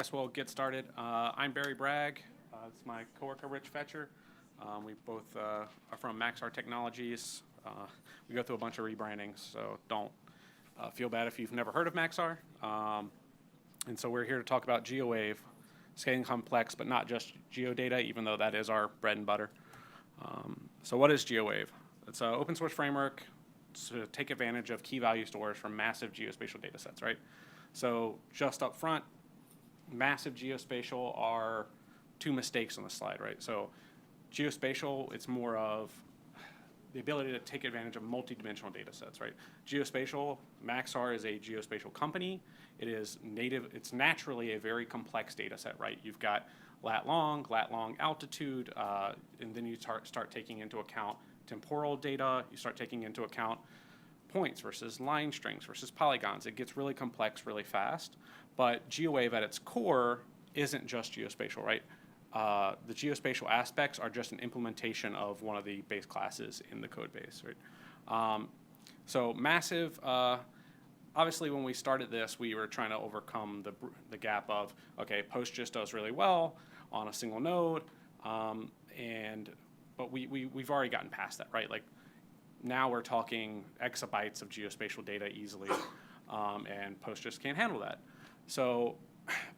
guess we'll get started. I'm Barry Bragg. It's my coworker, Rich Fetcher. We both are from Maxar Technologies. We go through a bunch of rebrandings, so don't feel bad if you've never heard of Maxar. And so we're here to talk about GeoWave, scaling complex, but not just geodata, even though that is our bread and butter. So what is GeoWave? It's an open source framework to take advantage of key value stores from massive geospatial data sets, right? So just up front, massive geospatial are two mistakes on the slide, right? So geospatial, it's more of the ability to take advantage of multi-dimensional data sets, right? Geospatial, Maxar is a geospatial company. It is native, it's naturally a very complex data set, right? You've got lat long altitude, and then you start taking into account temporal data, you start taking into account points versus line strings versus polygons. It gets really complex really fast, but GeoWave at its core isn't just geospatial, right? The geospatial aspects are just an implementation of one of the base classes in the code base, right? So massive, obviously when we started this, we were trying to overcome the gap of, okay, Post just does really well on a single node, but we've already gotten past that, right? Like now we're talking exabytes of geospatial data easily, and Post just can't handle that. So,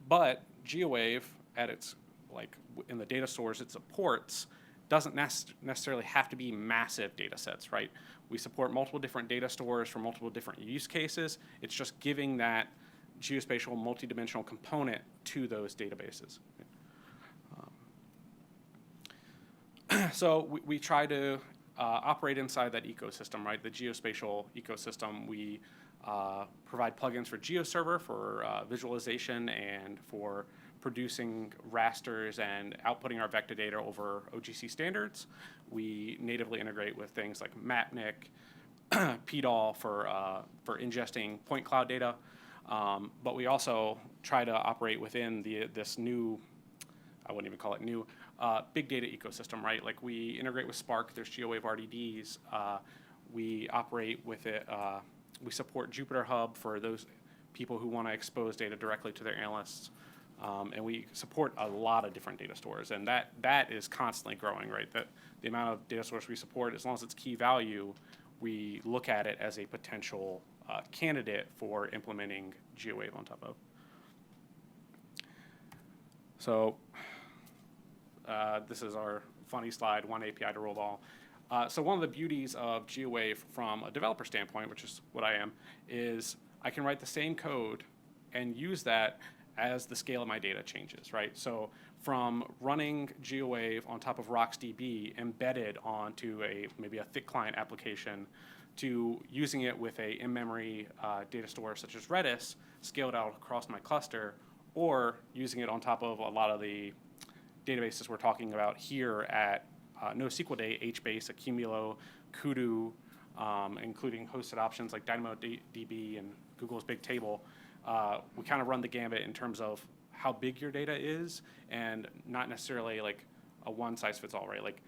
but GeoWave at its, like in the data stores it supports, doesn't necessarily have to be massive data sets, right? We support multiple different data stores for multiple different use cases. It's just giving that geospatial multidimensional component to those databases. So we try to operate inside that ecosystem, right? The geospatial ecosystem. We provide plugins for GeoServer for visualization and for producing rasters and outputting our vector data over OGC standards. We natively integrate with things like Mapnik, PDAL for ingesting point cloud data. But we also try to operate within this new, I wouldn't even call it new, big data ecosystem, right? Like we integrate with Spark, there's GeoWave RDDs. We operate with it, we support Jupyter Hub for those people who want to expose data directly to their analysts. And we support a lot of different data stores, and that is constantly growing, right? The amount of data stores we support, as long as it's key value, we look at it as a potential candidate for implementing GeoWave on top of. So this is our funny slide, one API to rule all. So one of the beauties of GeoWave from a developer standpoint, which is what I am, is I can write the same code and use that as the scale of my data changes, right? So from running GeoWave on top of RocksDB embedded onto maybe a thick client application to using it with a in-memory data store such as Redis scaled out across my cluster, or using it on top of a lot of the databases we're talking about here at NoSQL Day, HBase, Accumulo, Kudu, including hosted options like DynamoDB and Google's Big Table. We kind of run the gambit in terms of how big your data is and not necessarily like a one-size-fits-all, right? Like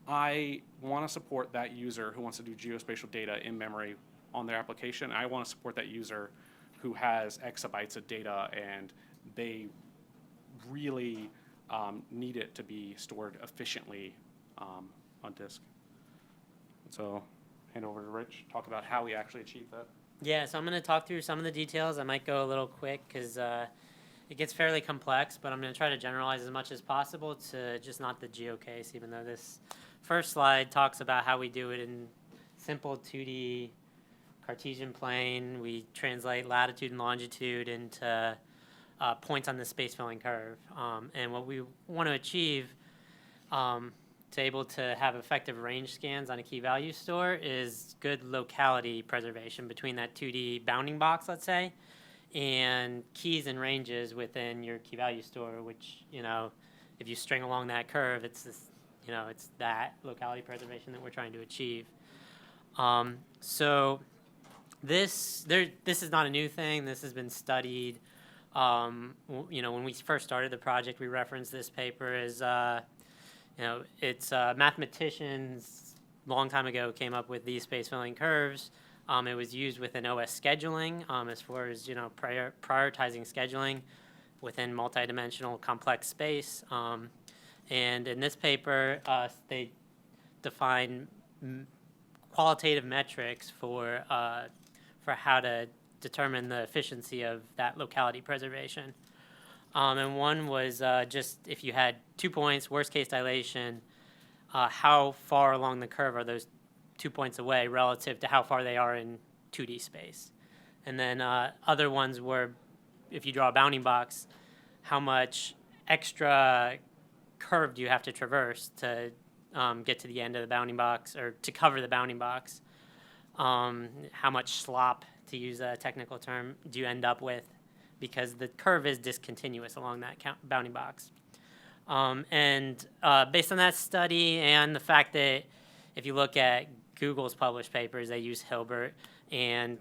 I want to support that user who wants to do geospatial data in memory on their application. I want to support that user who has exabytes of data and they really need it to be stored efficiently on disk. So hand over to Rich, talk about how we actually achieve that. Yeah, so I'm going to talk through some of the details. I might go a little quick because it gets fairly complex, but I'm going to try to generalize as much as possible to just not the geo case, even though this first slide talks about how we do it in simple 2D Cartesian plane. We translate latitude and longitude into points on the space-filling curve. And what we want to achieve to able to have effective range scans on a key value store is good locality preservation between that 2D bounding box, let's say, and keys and ranges within your key value store, which, you know, if you string along that curve, it's this, you know, it's that locality preservation that we're trying to achieve. So this is not a new thing. This has been studied. You know, when we first started the project, we referenced this paper as you know, it's mathematicians long time ago came up with these space-filling curves. It was used within OS scheduling as far as, you know, prioritizing scheduling. within multidimensional complex space. And in this paper, they define qualitative metrics for how to determine the efficiency of that locality preservation. And one was just if you had 2 points, worst case dilation, how far along the curve are those 2 points away relative to how far they are in 2D space. And then other ones were, if you draw a bounding box, how much extra curve do you have to traverse to get to the end of the bounding box, or to cover the bounding box? How much slop, to use a technical term, do you end up with? Because the curve is discontinuous along that bounding box. And based on that study and the fact that if you look at Google's published papers, they use Hilbert, and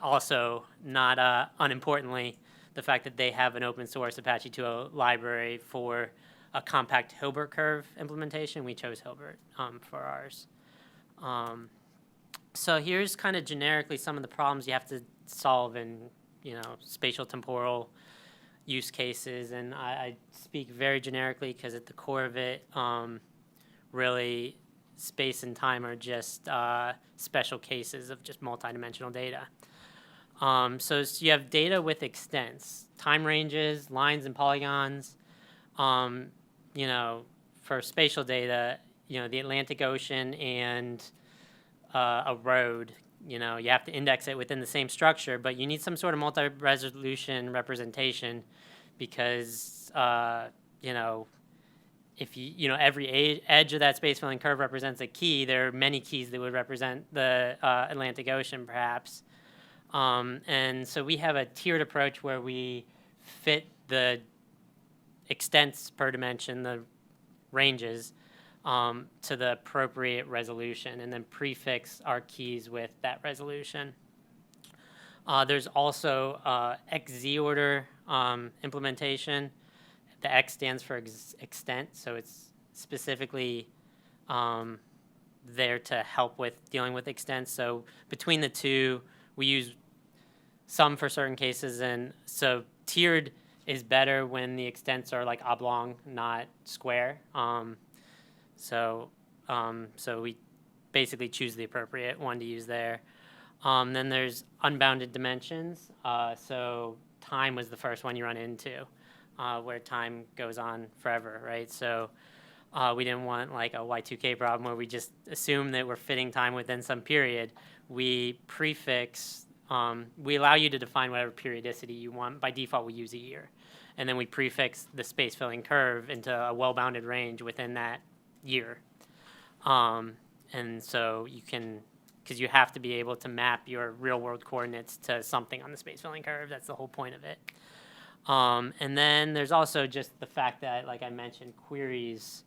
also, not unimportantly, the fact that they have an open source Apache 2.0 library for a compact Hilbert curve implementation. We chose Hilbert for ours. So here's kind of generically some of the problems you have to solve in, spatial temporal use cases, and I speak very generically because at the core of it, really, space and time are just special cases of just multidimensional data. So you have data with extents, time ranges, lines and polygons. For spatial data, the Atlantic Ocean and a road, you have to index it within the same structure, but you need some sort of multi-resolution representation because, if every edge of that space-filling curve represents a key, there are many keys that would represent the Atlantic Ocean, perhaps. And so we have a tiered approach where we fit the extents per dimension, the ranges, to the appropriate resolution, and then prefix our keys with that resolution. There's also XZ order implementation. The X stands for extent, so it's specifically there to help with dealing with extents. So between the two, we use some for certain cases, and so tiered is better when the extents are like oblong, not square. So we basically choose the appropriate one to use there. Then there's unbounded dimensions. So time was the first one you run into, where time goes on forever, right? So we didn't want like a Y2K problem where we just assume that we're fitting time within some period. We prefix, we allow you to define whatever periodicity you want. By default, we use a year. And then we prefix the space-filling curve into a well-bounded range within that year. And so you can, because you have to be able to map your real-world coordinates to something on the space-filling curve. That's the whole point of it. And then there's also just the fact that, like I mentioned, queries,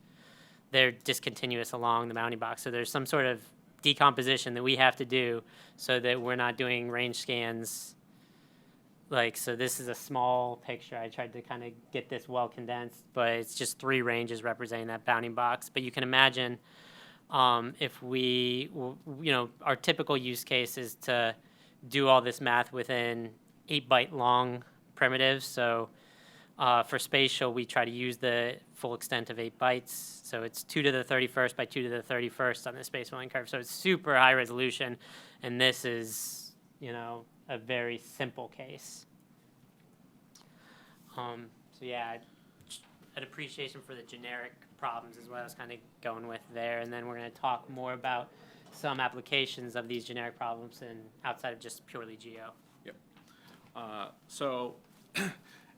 they're discontinuous along the bounding box. So there's some sort of decomposition that we have to do so that we're not doing range scans. So this is a small picture. I tried to kind of get this well condensed, but it's just 3 ranges representing that bounding box. But you can imagine if we, our typical use case is to do all this math within 8-byte long primitives. So for spatial, we try to use the full extent of 8 bytes. So it's 2 to the 31st by 2 to the 31st on the space-filling curve. So it's super high resolution, and this is, a very simple case. So yeah, an appreciation for the generic problems is what I was kind of going with there, and then we're going to talk more about some applications of these generic problems and outside of just purely geo. Yep. So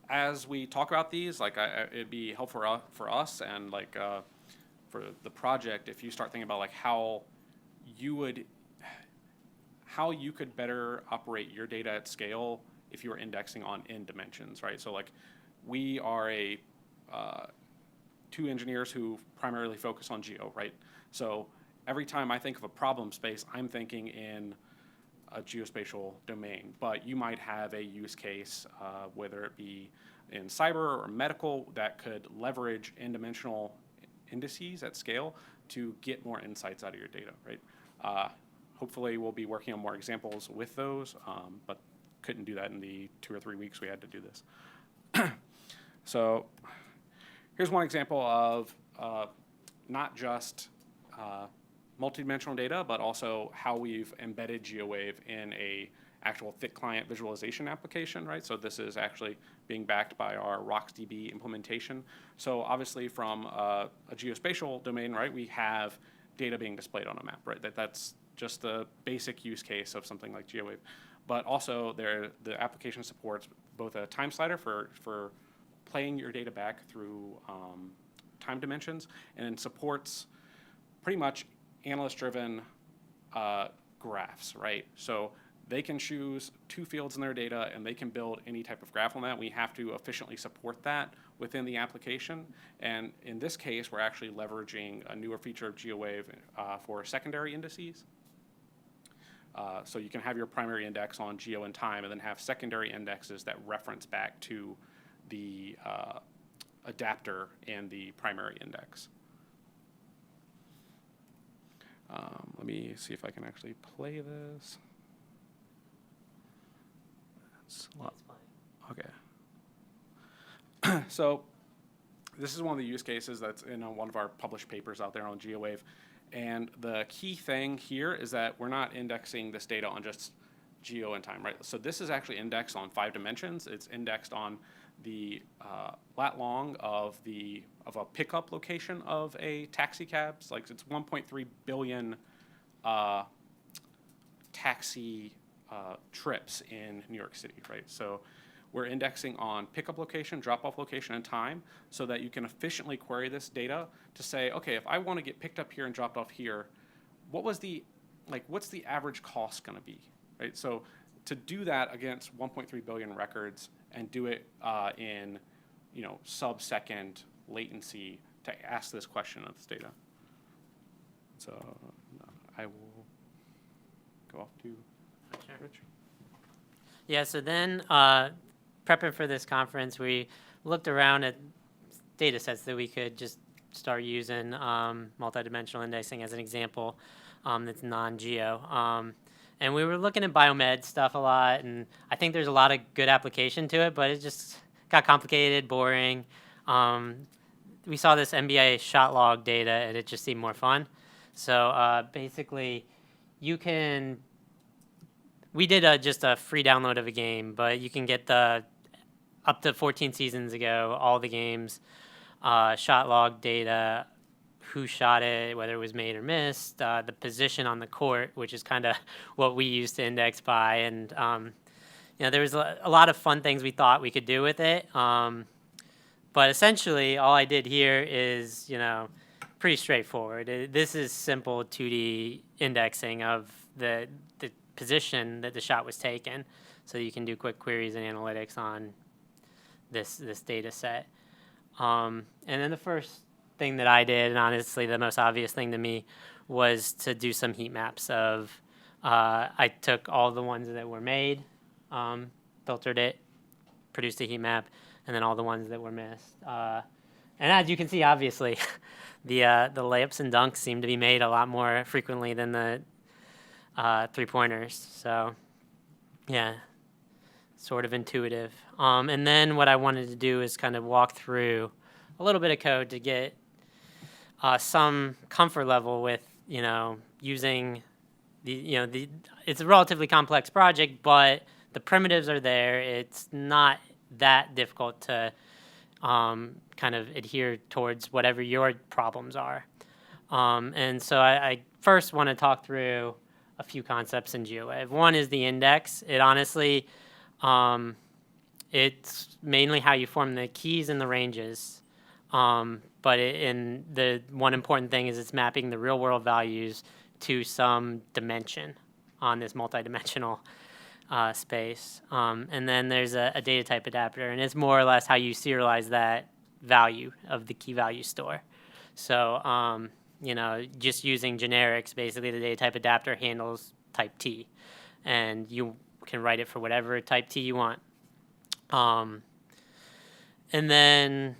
as we talk about these, it'd be helpful for us and for the project if you start thinking about how you could better operate your data at scale if you were indexing on n dimensions, right? So we are 2 engineers who primarily focus on geo, right? So every time I think of a problem space, I'm thinking in a geospatial domain, but you might have a use case, whether it be in cyber or medical, that could leverage n-dimensional indices at scale to get more insights out of your data, right? Hopefully we'll be working on more examples with those, but couldn't do that in the 2 or 3 weeks we had to do this. So here's one example of not just multidimensional data, but also how we've embedded GeoWave in a actual thick client visualization application, right? So this is actually being backed by our RocksDB implementation. So obviously from a geospatial domain, right, we have data being displayed on a map, right? That's just the basic use case of something like GeoWave. But also the application supports both a time slider for playing your data back through time dimensions, and then supports pretty much analyst-driven graphs, right? So they can choose 2 fields in their data, and they can build any type of graph on that. We have to efficiently support that within the application. And in this case, we're actually leveraging a newer feature of GeoWave for secondary indices. So you can have your primary index on geo and time, and then have secondary indexes that reference back to the adapter and the primary index. Let me see if I can actually play this. Okay. So this is one of the use cases that's in one of our published papers out there on GeoWave. And the key thing here is that we're not indexing this data on just geo and time, right? So this is actually indexed on 5 dimensions. It's indexed on the lat long of a pickup location of a taxi cab. Like it's 1.3 billion taxi trips in New York City, right? So we're indexing on pickup location, drop-off location, and time, so that you can efficiently query this data to say, okay, if I want to get picked up here and dropped off here, what's the average cost going to be, right? So to do that against 1.3 billion records and do it in, sub-second latency to ask this question of this data. So I will go off to Rich. Yeah, so then prepping for this conference, we looked around at data sets that we could just start using, multidimensional indexing as an example, that's non-geo. And we were looking at biomed stuff a lot, and I think there's a lot of good application to it, but it just got complicated, boring. We saw this NBA shot log data, and it just seemed more fun. So basically, we did just a free download of a game, but you can get the up to 14 seasons ago, all the games, shot log data, who shot it, whether it was made or missed, the position on the court, which is kind of what we used to index by. And, there was a lot of fun things we thought we could do with it. But essentially, all I did here is, pretty straightforward. This is simple 2D indexing of the position that the shot was taken, so you can do quick queries and analytics on this data set. And then the first thing that I did, and honestly the most obvious thing to me, was to do some heat maps of, I took all the ones that were made, filtered it, produced a heat map, and then all the ones that were missed. And as you can see, obviously, the layups and dunks seem to be made a lot more frequently than the 3-pointers. So, yeah, sort of intuitive. And then what I wanted to do is kind of walk through a little bit of code to get some comfort level with, using it's a relatively complex project, but the primitives are there. It's not that difficult to kind of adhere towards whatever your problems are. And so I first want to talk through a few concepts in GeoWave. One is the index. It honestly, it's mainly how you form the keys and the ranges. But the one important thing is it's mapping the real world values to some dimension on this multidimensional space. And then there's a data type adapter, and it's more or less how you serialize that value of the key value store. So, just using generics, basically the data type adapter handles type T, and you can write it for whatever type T you want. And then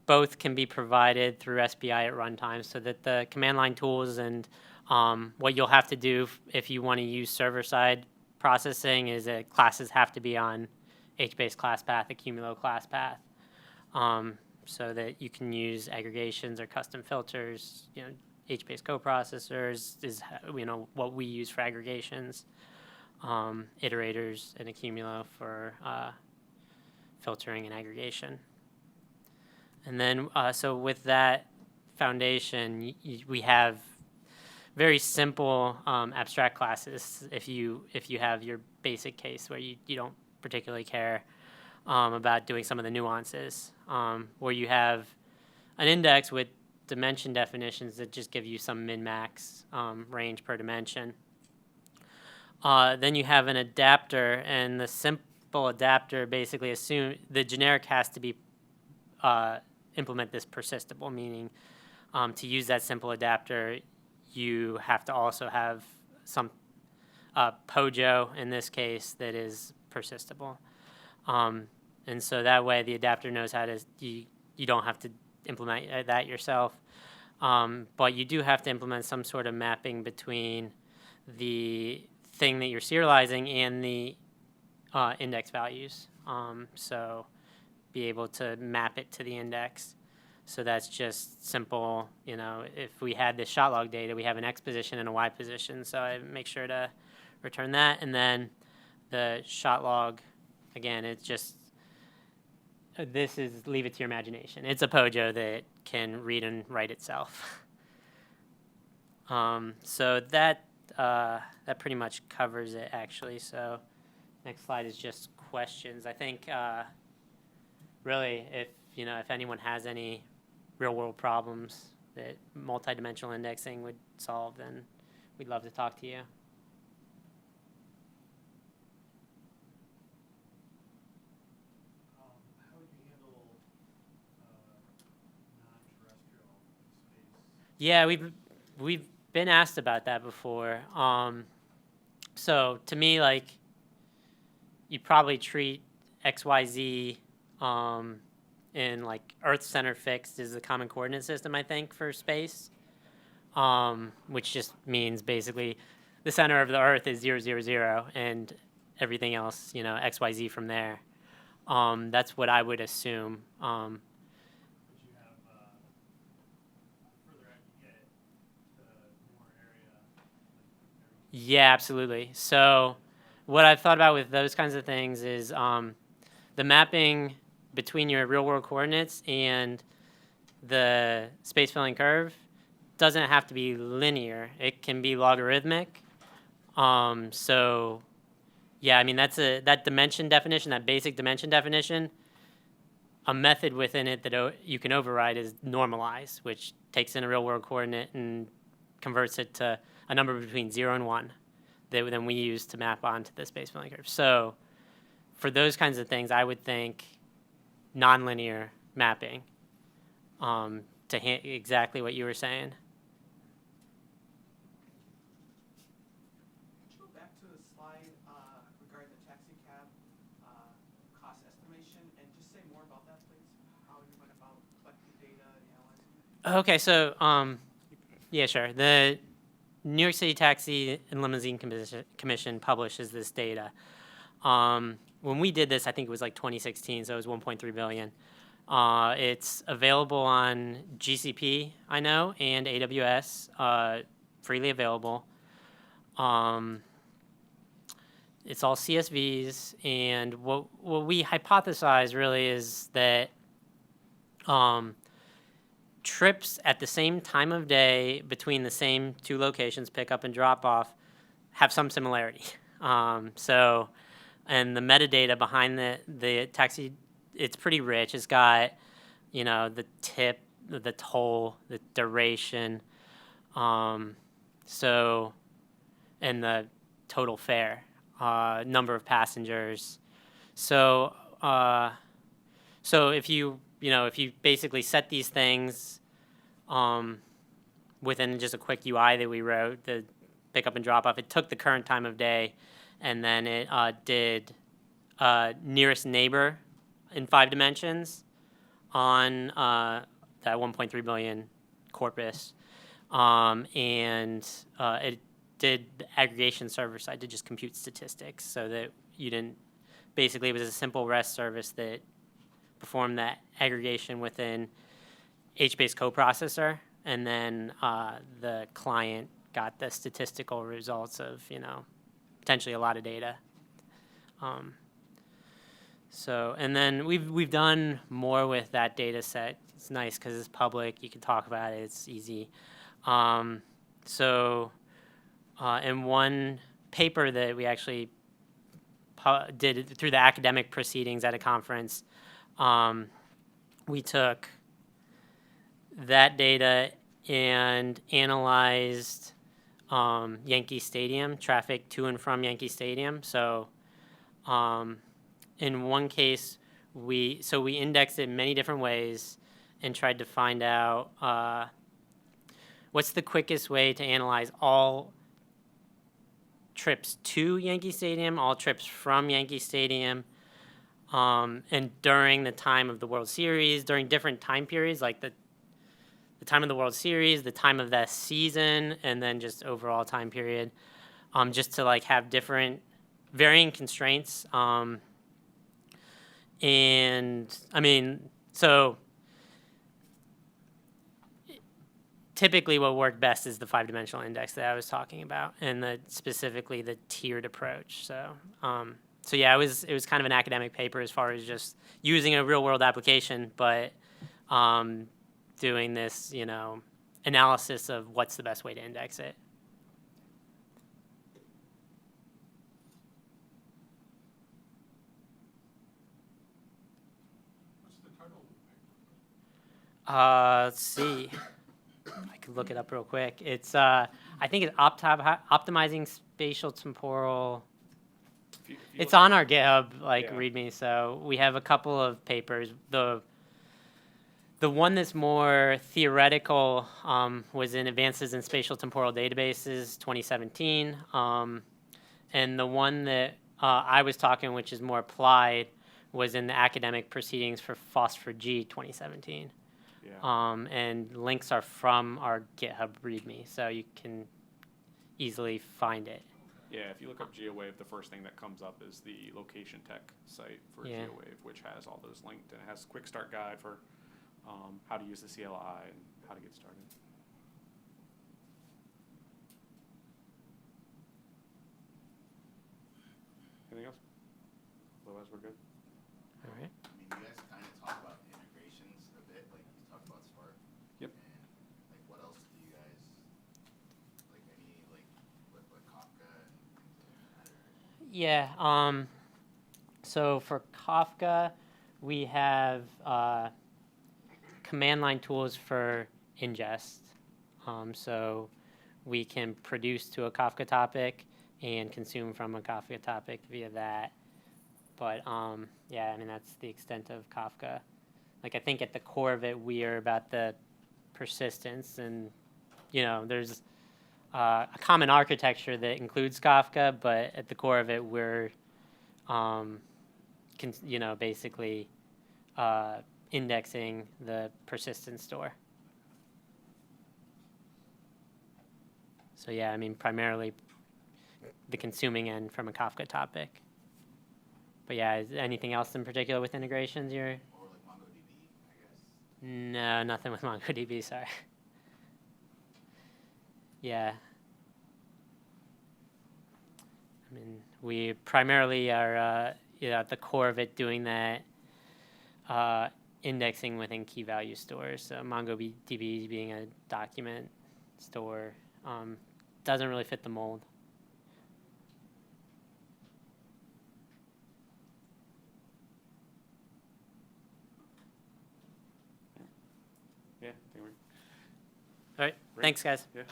both can be provided through SPI at runtime, so that the command line tools and what you'll have to do if you want to use server-side processing is that classes have to be on HBase class path, accumulo class path. so that you can use aggregations or custom filters. H-based coprocessors is what we use for aggregations, iterators and accumulo for filtering and aggregation. And then so with that foundation, we have very simple abstract classes if you have your basic case where you don't particularly care about doing some of the nuances, where you have an index with dimension definitions that just give you some min-max range per dimension. Then you have an adapter, and the simple adapter basically assume the generic has to be implement this persistable, meaning to use that simple adapter, you have to also have some POJO in this case that is persistable. And so that way the adapter knows how to, you don't have to implement that yourself. But you do have to implement some sort of mapping between the thing that you're serializing and the index values. So be able to map it to the index. So that's just simple, if we had this shot log data, we have an X position and a Y position. So I make sure to return that. And then the shot log, again, it's just, this is leave it to your imagination. It's a POJO that can read and write itself. So that pretty much covers it, actually. So next slide is just questions. I think really if anyone has any real-world problems that multidimensional indexing would solve, then we'd love to talk to you. How would you handle non-terrestrial space? Yeah, we've been asked about that before. So to me, like, you'd probably treat XYZ in like Earth center fixed is the common coordinate system, I think, for space, which just means basically the center of the Earth is 0, 0, 0, and everything else, XYZ from there. That's what I would assume. But you have further out you get, the more area. Yeah, absolutely. So what I've thought about with those kinds of things is the mapping between your real-world coordinates and the space-filling curve doesn't have to be linear. It can be logarithmic. So, yeah, I mean, that dimension definition, that basic dimension definition, a method within it that you can override is normalize, which takes in a real-world coordinate and converts it to a number between 0 and 1 that then we use to map onto the space-filling curve. So for those kinds of things, I would think nonlinear mapping to exactly what you were saying. Could you go back to the slide regarding the taxi cab cost estimation and just say more about that, please? How you went about collecting data and analyzing it? Okay, so yeah, sure. The New York City Taxi and Limousine Commission publishes this data. When we did this, I think it was like 2016, so it was 1.3 billion. It's available on GCP, I know, and AWS, freely available. It's all CSVs, and what we hypothesize really is that trips at the same time of day between the same two locations, pick up and drop off, have some similarity. And the metadata behind the taxi, it's pretty rich. It's got, the tip, the toll, the duration, and the total fare, number of passengers. So if you basically set these things within just a quick UI that we wrote, the pick up and drop off, it took the current time of day, and then it did nearest neighbor in 5 dimensions on that 1.3 billion corpus. And it did the aggregation server side to just compute statistics so that you didn't, basically it was a simple REST service that perform that aggregation within HBase coprocessor, and then the client got the statistical results of, potentially a lot of data. So, and then we've done more with that data set. It's nice because it's public. You can talk about it. It's easy. In one paper that we actually did through the academic proceedings at a conference, we took that data and analyzed Yankee Stadium, traffic to and from Yankee Stadium. So in one case, we indexed it in many different ways and tried to find out what's the quickest way to analyze all trips to Yankee Stadium, all trips from Yankee Stadium, and during the time of the World Series, during different time periods, like the time of the World Series, the time of that season, and then just overall time period, just to like have different varying constraints. And I mean, so typically what worked best is the 5-dimensional index that I was talking about, and specifically the tiered approach. So yeah, it was kind of an academic paper as far as just using a real world application, but doing this, analysis of what's the best way to index it. What's the title of the paper? Let's see. I could look it up real quick. It's I think it's optimizing spatial temporal. It's on our GitHub README. So we have a couple of papers. The one that's more theoretical was in Advances in Spatial Temporal Databases 2017. And the one that I was talking, which is more applied, was in the Academic Proceedings for Phosphor G 2017. Yeah. And links are from our GitHub README, so you can easily find it. Yeah, if you look up GeoWave, the first thing that comes up is the location tech site for GeoWave, which has all those linked, and it has a quick start guide for how to use the CLI and how to get started. Anything else? Otherwise, we're good. All right. I mean, you guys kind of talk about integrations a bit, like you talked about Spark. Yep. And like, what else do you guys like? Any like what Kafka and things like that? Yeah. So for Kafka, we have command line tools for ingest. So we can produce to a Kafka topic and consume from a Kafka topic via that. But yeah, I mean, that's the extent of Kafka. Like, I think at the core of it, we are about the persistence, and there's a common architecture that includes Kafka, but at the core of it, we're basically indexing the persistence store. So yeah, I mean, primarily the consuming end from a Kafka topic. But yeah, is anything else in particular with integrations you're? Or like MongoDB, I guess. No, nothing with MongoDB, sorry. Yeah. I mean, we primarily are at the core of it doing that indexing within key value stores. So MongoDB being a document store doesn't really fit the mold. Yeah, I think we're All right, Great. thanks, guys. yeah.